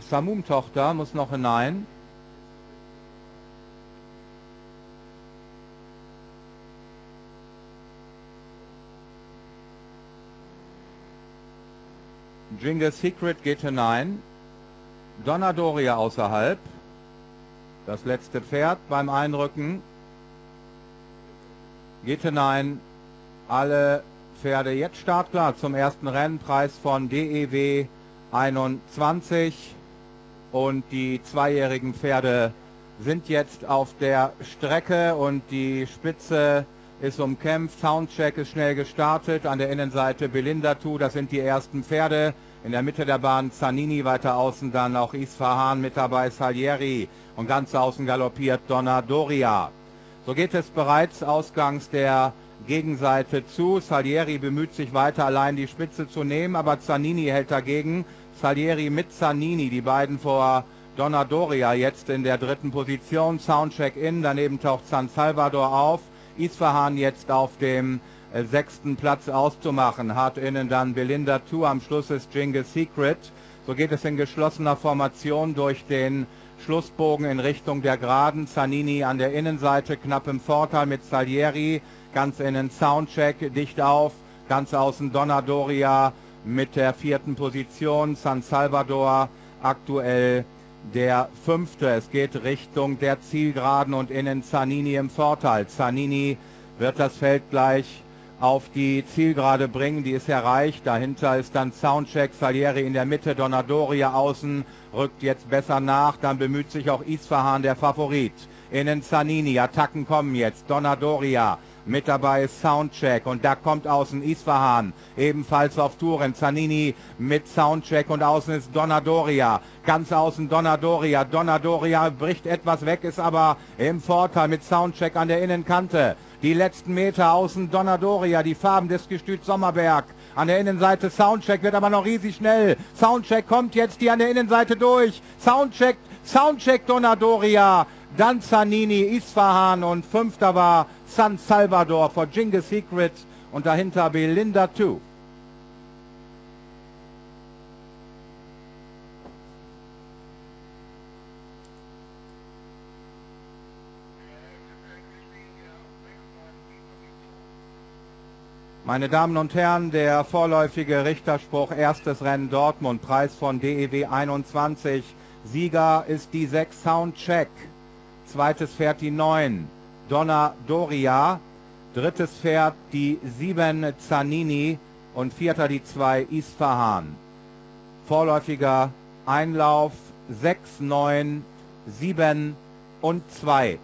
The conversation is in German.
Samum-Tochter muss noch hinein. Jingle Secret geht hinein. Donadoria außerhalb. Das letzte Pferd beim Einrücken. Geht hinein. Alle Pferde jetzt startklar zum ersten Rennpreis von DEW 21. Und die zweijährigen Pferde sind jetzt auf der Strecke und die Spitze ist umkämpft. Soundcheck ist schnell gestartet. An der Innenseite Belinda 2, das sind die ersten Pferde. In der Mitte der Bahn Zanini, weiter außen dann auch Isfahan mit dabei, Salieri. Und ganz außen galoppiert Donadoria. So geht es bereits ausgangs der Gegenseite zu. Salieri bemüht sich weiter allein die Spitze zu nehmen, aber Zanini hält dagegen. Salieri mit Zanini, die beiden vor Donadoria jetzt in der dritten Position. Soundcheck in, daneben taucht San Salvador auf. Isfahan jetzt auf dem sechsten Platz auszumachen. Hart innen dann Belinda 2, am Schluss ist Jingle Secret. So geht es in geschlossener Formation durch den Schlussbogen in Richtung der Geraden. Zanini an der Innenseite knapp im Vorteil mit Salieri. Ganz innen Soundcheck, dicht auf. Ganz außen Donadoria mit der vierten Position. San Salvador aktuell der fünfte. Es geht Richtung der Zielgeraden und innen Zanini im Vorteil. Zanini wird das Feld gleich auf die Zielgerade bringen, die ist erreicht. Dahinter ist dann Soundcheck, Salieri in der Mitte, Donadoria außen, rückt jetzt besser nach. Dann bemüht sich auch Isfahan, der Favorit. Innen Zanini, Attacken kommen jetzt, Donadoria. Mit dabei ist Soundcheck und da kommt außen Isfahan, ebenfalls auf Touren. Zanini mit Soundcheck und außen ist Donadoria. Ganz außen Donadoria. Donadoria bricht etwas weg, ist aber im Vorteil mit Soundcheck an der Innenkante. Die letzten Meter außen Donadoria, die Farben des Gestüts Sommerberg. An der Innenseite Soundcheck, wird aber noch riesig schnell. Soundcheck kommt jetzt hier an der Innenseite durch. Soundcheck Donadoria. Dann Zanini, Isfahan und fünfter war San Salvador vor Jingle Secret und dahinter Belinda 2. Meine Damen und Herren, der vorläufige Richterspruch, erstes Rennen Dortmund, Preis von DEW 21. Sieger ist die 6 Soundcheck. Zweites Pferd die 9 Donadoria. Drittes Pferd die 7 Zanini und vierter die 2 Isfahan. Vorläufiger Einlauf 6, 9, 7 und 2.